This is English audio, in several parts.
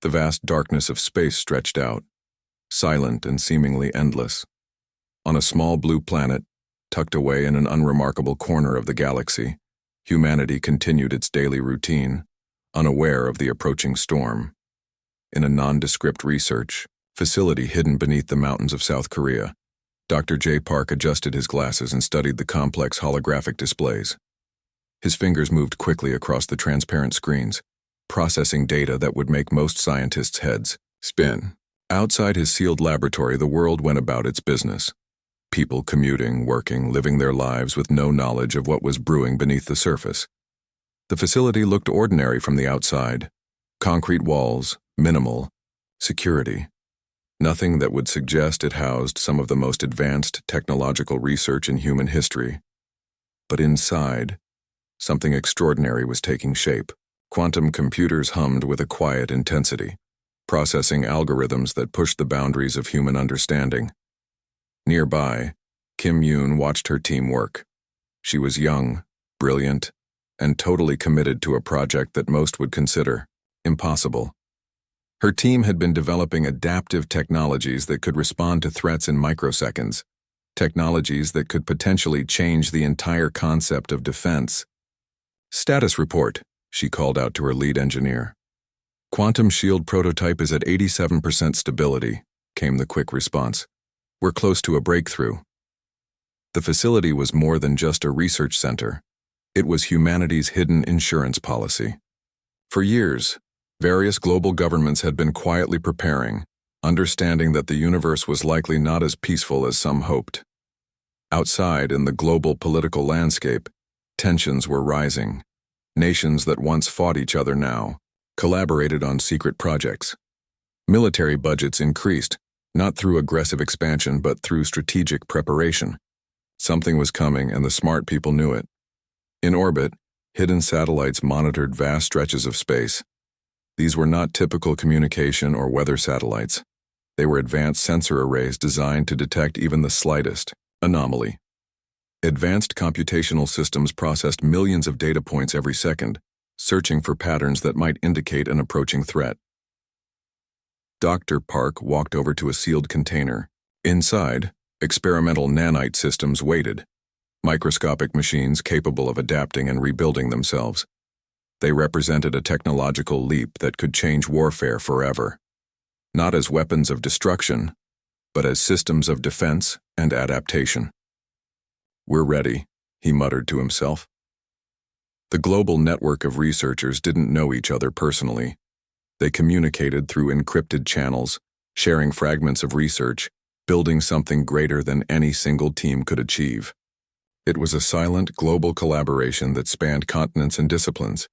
The vast darkness of space stretched out, silent and seemingly endless. On a small blue planet, tucked away in an unremarkable corner of the galaxy, humanity continued its daily routine, unaware of the approaching storm. In a nondescript research facility hidden beneath the mountains of South Korea, Dr. J. Park adjusted his glasses and studied the complex holographic displays. His fingers moved quickly across the transparent screens, processing data that would make most scientists' heads spin. Outside his sealed laboratory, the world went about its business. People commuting, working, living their lives with no knowledge of what was brewing beneath the surface. The facility looked ordinary from the outside. Concrete walls, minimal, security. Nothing that would suggest it housed some of the most advanced technological research in human history. But inside, something extraordinary was taking shape. Quantum computers hummed with a quiet intensity, processing algorithms that pushed the boundaries of human understanding. Nearby, Kim Yoon watched her team work. She was young, brilliant, and totally committed to a project that most would consider impossible. Her team had been developing adaptive technologies that could respond to threats in microseconds, technologies that could potentially change the entire concept of defense. "Status report," she called out to her lead engineer. "Quantum shield prototype is at 87% stability," came the quick response. "We're close to a breakthrough." The facility was more than just a research center. It was humanity's hidden insurance policy. For years, various global governments had been quietly preparing, understanding that the universe was likely not as peaceful as some hoped. Outside, in the global political landscape, tensions were rising. Nations that once fought each other now collaborated on secret projects. Military budgets increased, not through aggressive expansion but through strategic preparation. Something was coming, and the smart people knew it. In orbit, hidden satellites monitored vast stretches of space. These were not typical communication or weather satellites. They were advanced sensor arrays designed to detect even the slightest anomaly. Advanced computational systems processed millions of data points every second, searching for patterns that might indicate an approaching threat. Dr. Park walked over to a sealed container. Inside, experimental nanite systems waited, microscopic machines capable of adapting and rebuilding themselves. They represented a technological leap that could change warfare forever, not as weapons of destruction, but as systems of defense and adaptation. "We're ready," he muttered to himself. The global network of researchers didn't know each other personally. They communicated through encrypted channels, sharing fragments of research, building something greater than any single team could achieve. It was a silent, global collaboration that spanned continents and disciplines.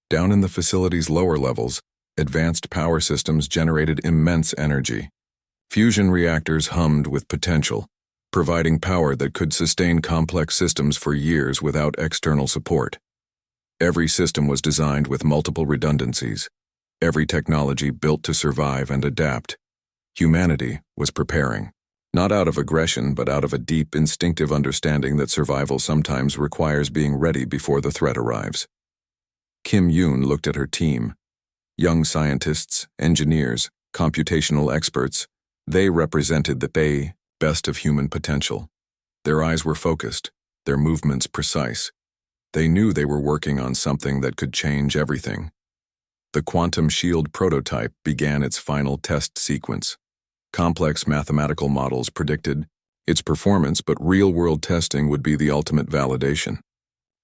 Down in the facility's lower levels, advanced power systems generated immense energy. Fusion reactors hummed with potential, providing power that could sustain complex systems for years without external support. Every system was designed with multiple redundancies, every technology built to survive and adapt. Humanity was preparing, not out of aggression but out of a deep instinctive understanding that survival sometimes requires being ready before the threat arrives. Kim Yoon looked at her team. Young scientists, engineers, computational experts, they represented the best of human potential. Their eyes were focused, their movements precise. They knew they were working on something that could change everything. The quantum shield prototype began its final test sequence. Complex mathematical models predicted its performance, but real-world testing would be the ultimate validation.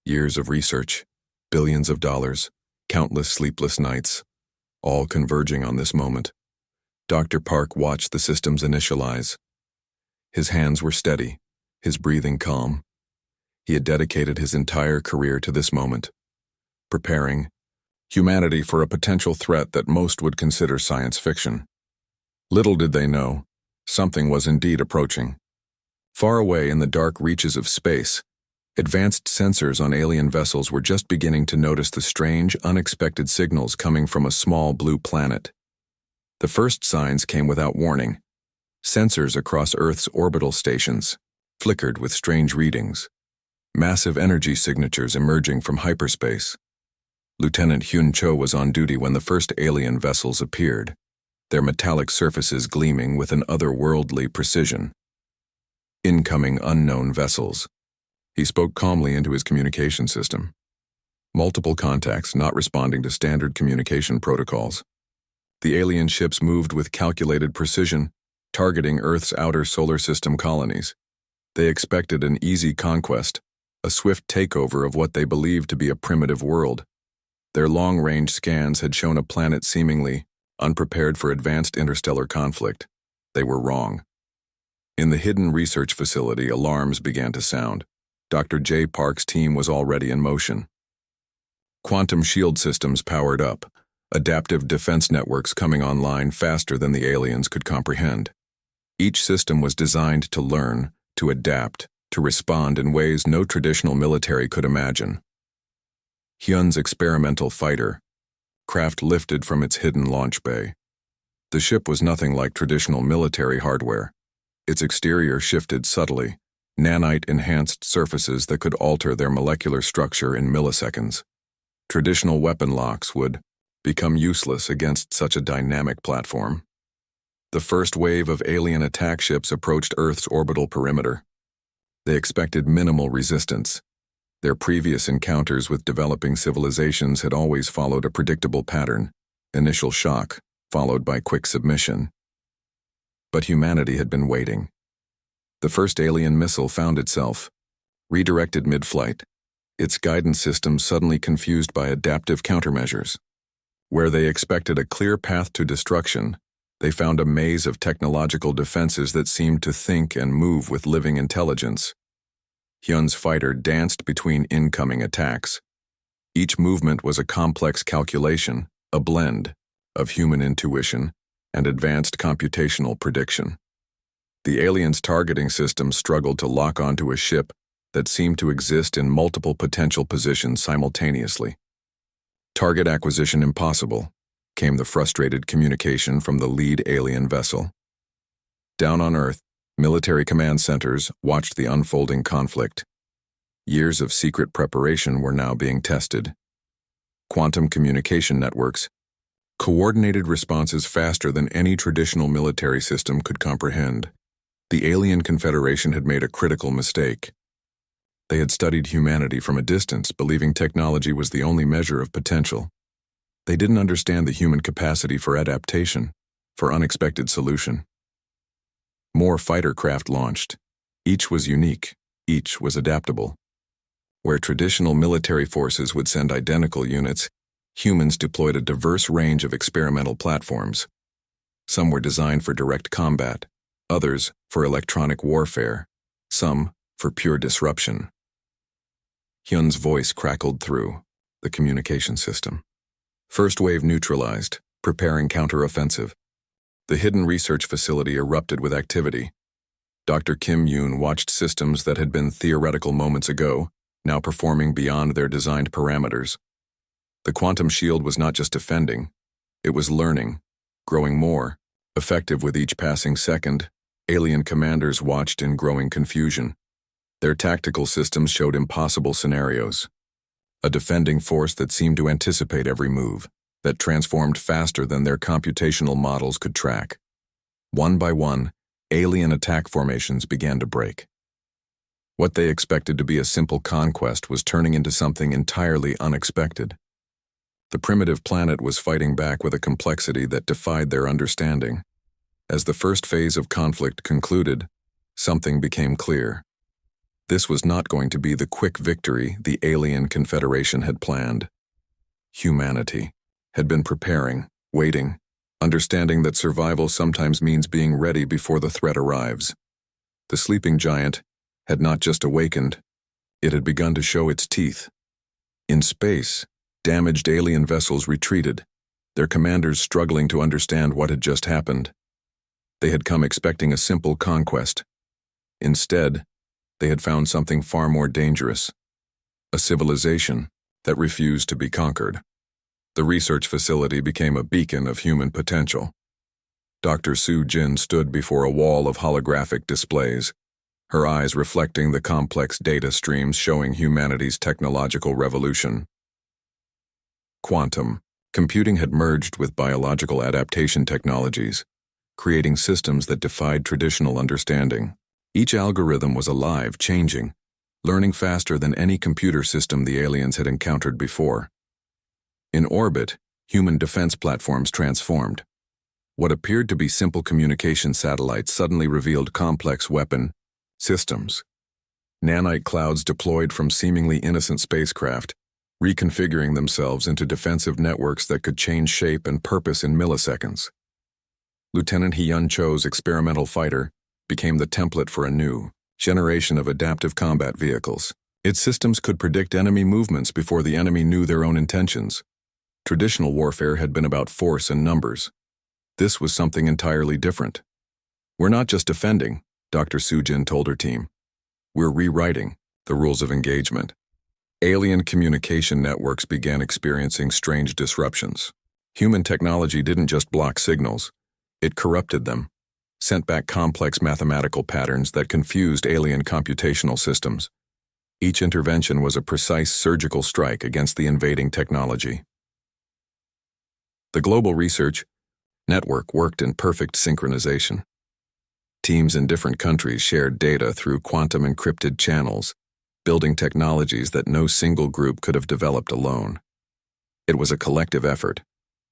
Years of research, billions of dollars, countless sleepless nights, all converging on this moment. Dr. Park watched the systems initialize. His hands were steady, his breathing calm. He had dedicated his entire career to this moment, preparing humanity for a potential threat that most would consider science fiction. Little did they know, something was indeed approaching. Far away in the dark reaches of space, advanced sensors on alien vessels were just beginning to notice the strange, unexpected signals coming from a small blue planet. The first signs came without warning. Sensors across Earth's orbital stations flickered with strange readings, massive energy signatures emerging from hyperspace. Lieutenant Hyun Cho was on duty when the first alien vessels appeared, their metallic surfaces gleaming with an otherworldly precision. Incoming unknown vessels. He spoke calmly into his communication system. Multiple contacts not responding to standard communication protocols. The alien ships moved with calculated precision, targeting Earth's outer solar system colonies. They expected an easy conquest, a swift takeover of what they believed to be a primitive world. Their long-range scans had shown a planet seemingly unprepared for advanced interstellar conflict. They were wrong. In the hidden research facility, alarms began to sound. Dr. J. Park's team was already in motion. Quantum shield systems powered up, adaptive defense networks coming online faster than the aliens could comprehend. Each system was designed to learn, to adapt, to respond in ways no traditional military could imagine. Hyun's experimental fighter craft lifted from its hidden launch bay. The ship was nothing like traditional military hardware. Its exterior shifted subtly, nanite-enhanced surfaces that could alter their molecular structure in milliseconds. Traditional weapon locks would become useless against such a dynamic platform. The first wave of alien attack ships approached Earth's orbital perimeter. They expected minimal resistance. Their previous encounters with developing civilizations had always followed a predictable pattern: initial shock, followed by quick submission. But humanity had been waiting. The first alien missile found itself redirected mid-flight, its guidance system suddenly confused by adaptive countermeasures. Where they expected a clear path to destruction, they found a maze of technological defenses that seemed to think and move with living intelligence. Hyun's fighter danced between incoming attacks. Each movement was a complex calculation, a blend of human intuition and advanced computational prediction. The aliens' targeting system struggled to lock onto a ship that seemed to exist in multiple potential positions simultaneously. Target acquisition impossible, came the frustrated communication from the lead alien vessel. Down on Earth, military command centers watched the unfolding conflict. Years of secret preparation were now being tested. Quantum communication networks coordinated responses faster than any traditional military system could comprehend. The alien confederation had made a critical mistake. They had studied humanity from a distance, believing technology was the only measure of potential. They didn't understand the human capacity for adaptation, for unexpected solution. More fighter craft launched. Each was unique, each was adaptable. Where traditional military forces would send identical units, humans deployed a diverse range of experimental platforms. Some were designed for direct combat, others for electronic warfare, some for pure disruption. Hyun's voice crackled through the communication system. First wave neutralized, preparing counteroffensive. The hidden research facility erupted with activity. Dr. Kim Yoon watched systems that had been theoretical moments ago, now performing beyond their designed parameters. The quantum shield was not just defending, it was learning, growing more effective with each passing second. Alien commanders watched in growing confusion. Their tactical systems showed impossible scenarios. A defending force that seemed to anticipate every move, that transformed faster than their computational models could track. One by one, alien attack formations began to break. What they expected to be a simple conquest was turning into something entirely unexpected. The primitive planet was fighting back with a complexity that defied their understanding. As the first phase of conflict concluded, something became clear. This was not going to be the quick victory the alien confederation had planned. Humanity had been preparing, waiting, understanding that survival sometimes means being ready before the threat arrives. The sleeping giant had not just awakened, it had begun to show its teeth. In space, damaged alien vessels retreated, their commanders struggling to understand what had just happened. They had come expecting a simple conquest. Instead, they had found something far more dangerous, a civilization that refused to be conquered. The research facility became a beacon of human potential. Dr. Soo Jin stood before a wall of holographic displays, her eyes reflecting the complex data streams showing humanity's technological revolution. Quantum computing had merged with biological adaptation technologies, creating systems that defied traditional understanding. Each algorithm was alive, changing, learning faster than any computer system the aliens had encountered before. In orbit, human defense platforms transformed. What appeared to be simple communication satellites suddenly revealed complex weapon systems. Nanite clouds deployed from seemingly innocent spacecraft, reconfiguring themselves into defensive networks that could change shape and purpose in milliseconds. Lieutenant Hyun Cho's experimental fighter became the template for a new generation of adaptive combat vehicles. Its systems could predict enemy movements before the enemy knew their own intentions. Traditional warfare had been about force and numbers. This was something entirely different. "We're not just defending," Dr. Sujin told her team. "We're rewriting the rules of engagement." Alien communication networks began experiencing strange disruptions. Human technology didn't just block signals, it corrupted them, sent back complex mathematical patterns that confused alien computational systems. Each intervention was a precise surgical strike against the invading technology. The global research network worked in perfect synchronization. Teams in different countries shared data through quantum encrypted channels, building technologies that no single group could have developed alone. It was a collective effort,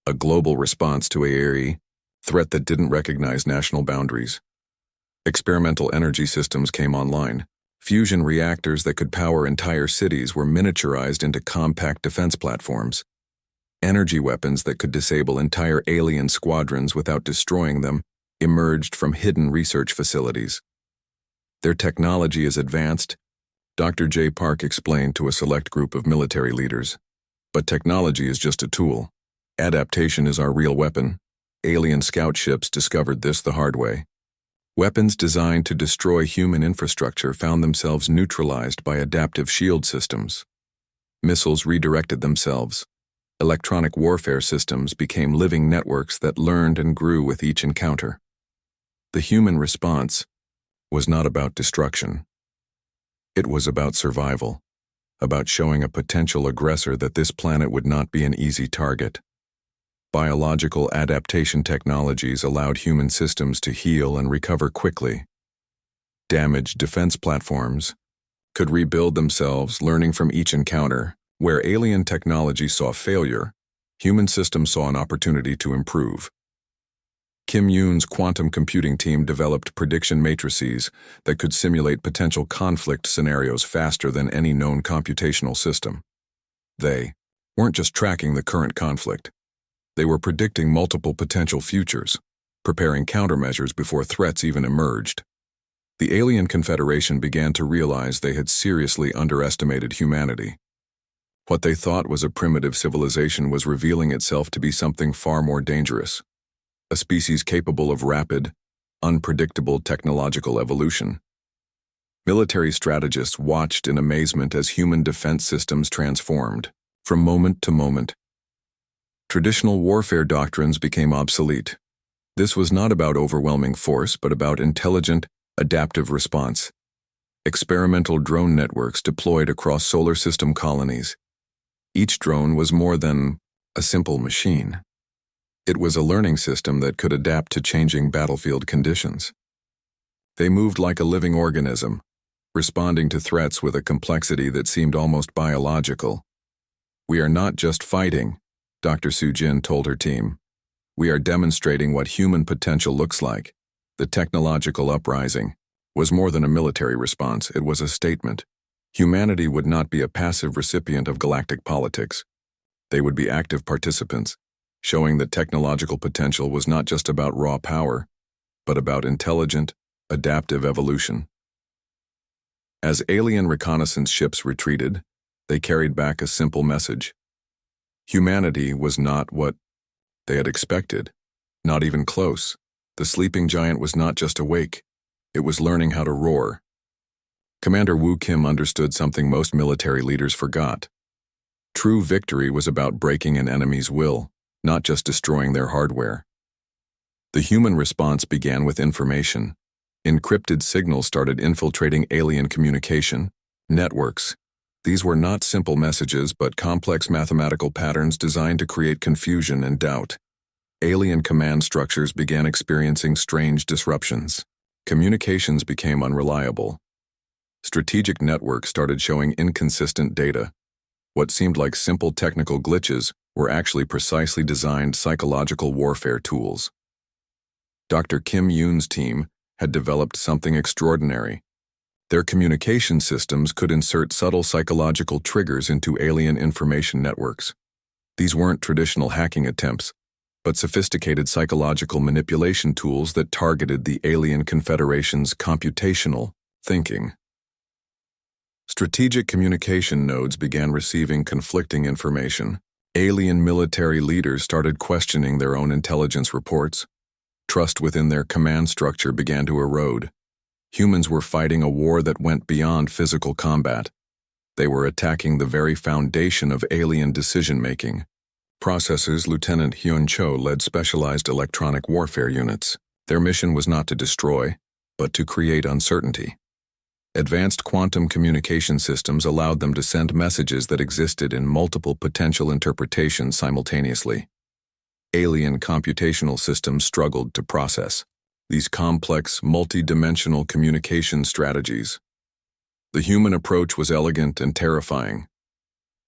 a global response to a threat that didn't recognize national boundaries. Experimental energy systems came online. Fusion reactors that could power entire cities were miniaturized into compact defense platforms. Energy weapons that could disable entire alien squadrons without destroying them emerged from hidden research facilities. "Their technology is advanced," Dr. J. Park explained to a select group of military leaders. "But technology is just a tool. Adaptation is our real weapon." Alien scout ships discovered this the hard way. Weapons designed to destroy human infrastructure found themselves neutralized by adaptive shield systems. Missiles redirected themselves. Electronic warfare systems became living networks that learned and grew with each encounter. The human response was not about destruction. It was about survival, about showing a potential aggressor that this planet would not be an easy target. Biological adaptation technologies allowed human systems to heal and recover quickly. Damaged defense platforms could rebuild themselves, learning from each encounter. Where alien technology saw failure, human systems saw an opportunity to improve. Kim Yoon's quantum computing team developed prediction matrices that could simulate potential conflict scenarios faster than any known computational system. They weren't just tracking the current conflict. They were predicting multiple potential futures, preparing countermeasures before threats even emerged. The Alien Confederation began to realize they had seriously underestimated humanity. What they thought was a primitive civilization was revealing itself to be something far more dangerous. A species capable of rapid, unpredictable technological evolution. Military strategists watched in amazement as human defense systems transformed. From moment to moment, traditional warfare doctrines became obsolete. This was not about overwhelming force, but about intelligent, adaptive response. Experimental drone networks deployed across solar system colonies. Each drone was more than a simple machine. It was a learning system that could adapt to changing battlefield conditions. They moved like a living organism, responding to threats with a complexity that seemed almost biological. "We are not just fighting," Dr. Sujin told her team. "We are demonstrating what human potential looks like." The technological uprising was more than a military response, it was a statement. Humanity would not be a passive recipient of galactic politics. They would be active participants, showing that technological potential was not just about raw power, but about intelligent, adaptive evolution. As alien reconnaissance ships retreated, they carried back a simple message. Humanity was not what they had expected, not even close. The sleeping giant was not just awake, it was learning how to roar. Commander Woo Kim understood something most military leaders forgot. True victory was about breaking an enemy's will, not just destroying their hardware. The human response began with information. Encrypted signals started infiltrating alien communication networks, These were not simple messages but complex mathematical patterns designed to create confusion and doubt. Alien command structures began experiencing strange disruptions. Communications became unreliable. Strategic networks started showing inconsistent data. What seemed like simple technical glitches were actually precisely designed psychological warfare tools. Dr. Kim Yoon's team had developed something extraordinary. Their communication systems could insert subtle psychological triggers into alien information networks. These weren't traditional hacking attempts, but sophisticated psychological manipulation tools that targeted the alien confederation's computational thinking. Strategic communication nodes began receiving conflicting information. Alien military leaders started questioning their own intelligence reports. Trust within their command structure began to erode. Humans were fighting a war that went beyond physical combat. They were attacking the very foundation of alien decision-making. Processors Lieutenant Hyun Cho led specialized electronic warfare units. Their mission was not to destroy, but to create uncertainty. Advanced quantum communication systems allowed them to send messages that existed in multiple potential interpretations simultaneously. Alien computational systems struggled to process these complex, multi-dimensional communication strategies. The human approach was elegant and terrifying.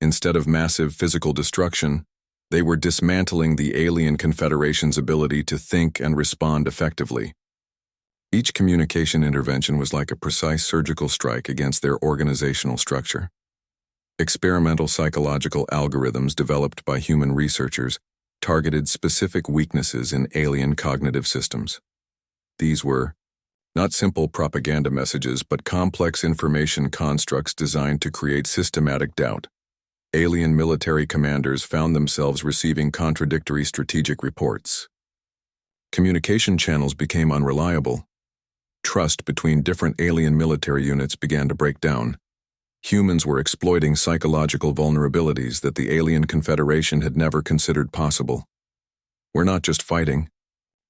Instead of massive physical destruction, they were dismantling the alien confederation's ability to think and respond effectively. Each communication intervention was like a precise surgical strike against their organizational structure. Experimental psychological algorithms developed by human researchers targeted specific weaknesses in alien cognitive systems. These were not simple propaganda messages, but complex information constructs designed to create systematic doubt. Alien military commanders found themselves receiving contradictory strategic reports. Communication channels became unreliable. Trust between different alien military units began to break down. Humans were exploiting psychological vulnerabilities that the alien confederation had never considered possible. "We're not just fighting,"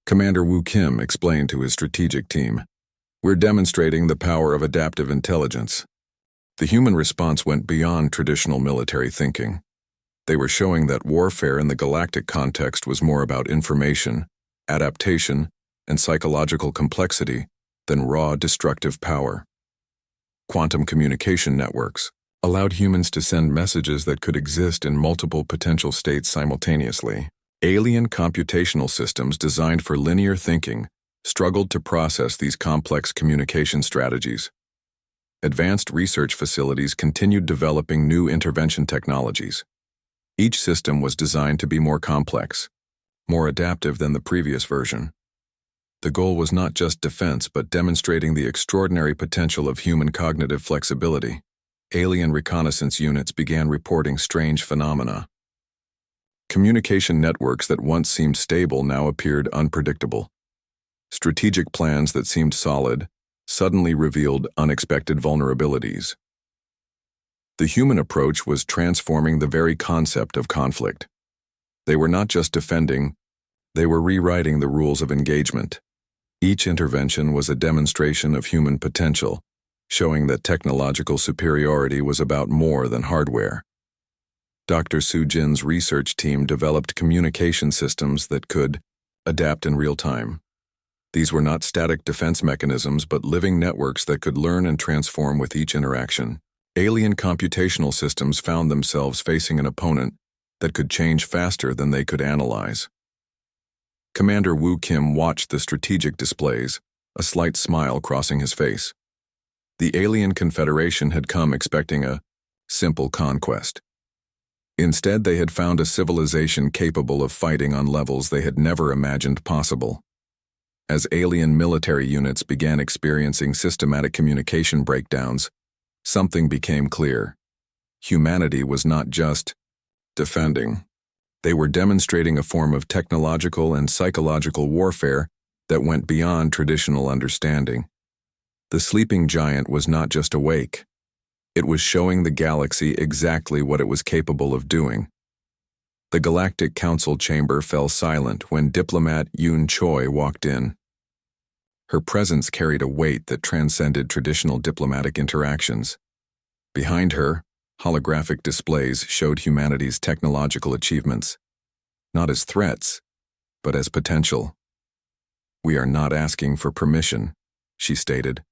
Commander Woo Kim explained to his strategic team. "We're demonstrating the power of adaptive intelligence." The human response went beyond traditional military thinking. They were showing that warfare in the galactic context was more about information, adaptation, and psychological complexity than raw destructive power. Quantum communication networks allowed humans to send messages that could exist in multiple potential states simultaneously. Alien computational systems designed for linear thinking struggled to process these complex communication strategies. Advanced research facilities continued developing new intervention technologies. Each system was designed to be more complex, more adaptive than the previous version. The goal was not just defense, but demonstrating the extraordinary potential of human cognitive flexibility. Alien reconnaissance units began reporting strange phenomena. Communication networks that once seemed stable now appeared unpredictable. Strategic plans that seemed solid suddenly revealed unexpected vulnerabilities. The human approach was transforming the very concept of conflict. They were not just defending, they were rewriting the rules of engagement. Each intervention was a demonstration of human potential, showing that technological superiority was about more than hardware. Dr. Soo Jin's research team developed communication systems that could adapt in real time. These were not static defense mechanisms, but living networks that could learn and transform with each interaction. Alien computational systems found themselves facing an opponent that could change faster than they could analyze. Commander Woo Kim watched the strategic displays, a slight smile crossing his face. The alien confederation had come expecting a simple conquest. Instead, they had found a civilization capable of fighting on levels they had never imagined possible. As alien military units began experiencing systematic communication breakdowns, something became clear. Humanity was not just defending. They were demonstrating a form of technological and psychological warfare that went beyond traditional understanding. The sleeping giant was not just awake. It was showing the galaxy exactly what it was capable of doing. The Galactic Council chamber fell silent when diplomat Yoon Choi walked in. Her presence carried a weight that transcended traditional diplomatic interactions. Behind her, Holographic displays showed humanity's technological achievements, not as threats, but as potential. "We are not asking for permission," she stated,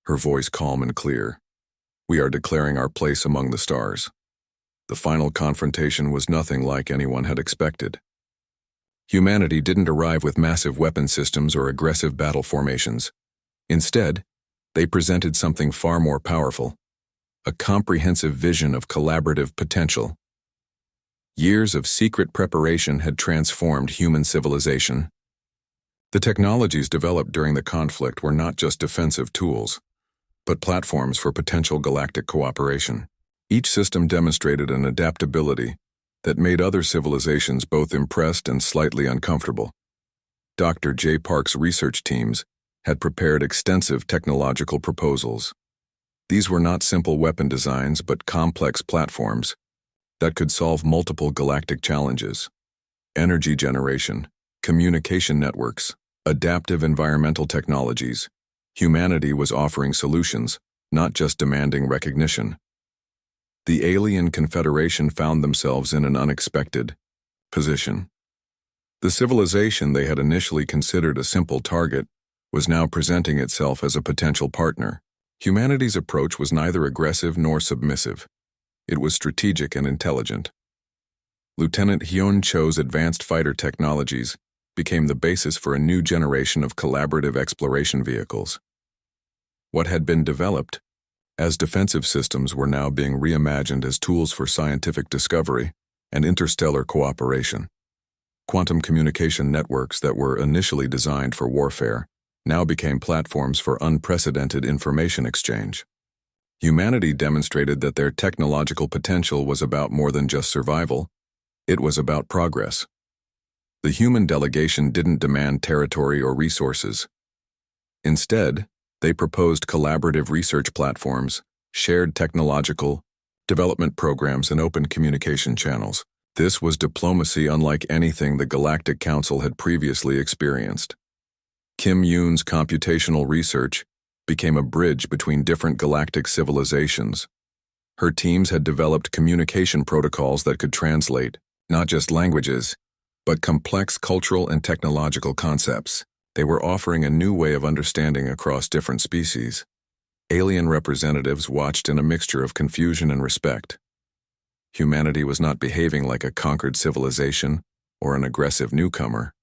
her voice calm and clear. "We are declaring our place among the stars." The final confrontation was nothing like anyone had expected. Humanity didn't arrive with massive weapon systems or aggressive battle formations. Instead, they presented something far more powerful, a comprehensive vision of collaborative potential. Years of secret preparation had transformed human civilization. The technologies developed during the conflict were not just defensive tools, but platforms for potential galactic cooperation. Each system demonstrated an adaptability that made other civilizations both impressed and slightly uncomfortable. Dr. J. Park's research teams had prepared extensive technological proposals. These were not simple weapon designs but complex platforms that could solve multiple galactic challenges: energy generation, communication networks, adaptive environmental technologies. Humanity was offering solutions, not just demanding recognition. The alien confederation found themselves in an unexpected position. The civilization they had initially considered a simple target was now presenting itself as a potential partner. Humanity's approach was neither aggressive nor submissive. It was strategic and intelligent. Lieutenant Hyun Cho's advanced fighter technologies became the basis for a new generation of collaborative exploration vehicles. What had been developed as defensive systems were now being reimagined as tools for scientific discovery and interstellar cooperation. Quantum communication networks that were initially designed for warfare now became platforms for unprecedented information exchange. Humanity demonstrated that their technological potential was about more than just survival. It was about progress. The human delegation didn't demand territory or resources. Instead, they proposed collaborative research platforms, shared technological development programs, and open communication channels. This was diplomacy unlike anything the Galactic Council had previously experienced. Kim Yoon's computational research became a bridge between different galactic civilizations. Her teams had developed communication protocols that could translate not just languages, but complex cultural and technological concepts. They were offering a new way of understanding across different species. Alien representatives watched in a mixture of confusion and respect. Humanity was not behaving like a conquered civilization or an aggressive newcomer.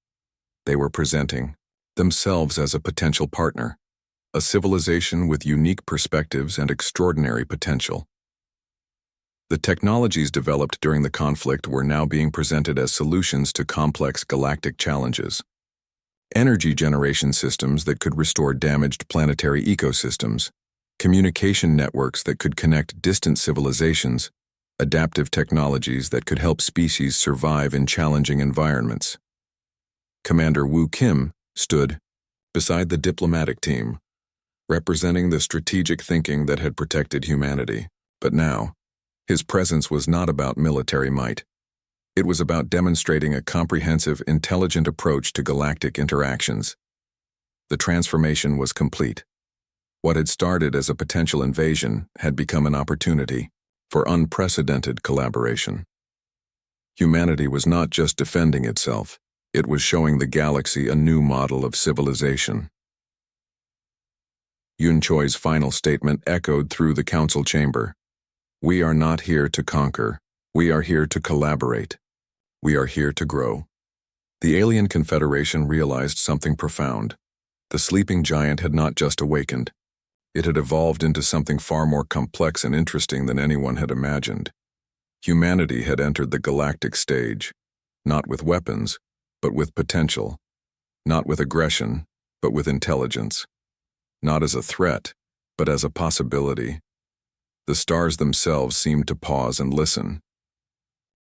They were presenting themselves as a potential partner, a civilization with unique perspectives and extraordinary potential. The technologies developed during the conflict were now being presented as solutions to complex galactic challenges. Energy generation systems that could restore damaged planetary ecosystems, communication networks that could connect distant civilizations, adaptive technologies that could help species survive in challenging environments. Commander Woo Kim stood beside the diplomatic team, representing the strategic thinking that had protected humanity. But now, his presence was not about military might. It was about demonstrating a comprehensive, intelligent approach to galactic interactions. The transformation was complete. What had started as a potential invasion had become an opportunity for unprecedented collaboration. Humanity was not just defending itself, it was showing the galaxy a new model of civilization. Yoon Choi's final statement echoed through the council chamber. "We are not here to conquer. We are here to collaborate. We are here to grow." The alien confederation realized something profound. The sleeping giant had not just awakened. It had evolved into something far more complex and interesting than anyone had imagined. Humanity had entered the galactic stage, not with weapons, but with potential. Not with aggression, but with intelligence. Not as a threat, but as a possibility. The stars themselves seemed to pause and listen.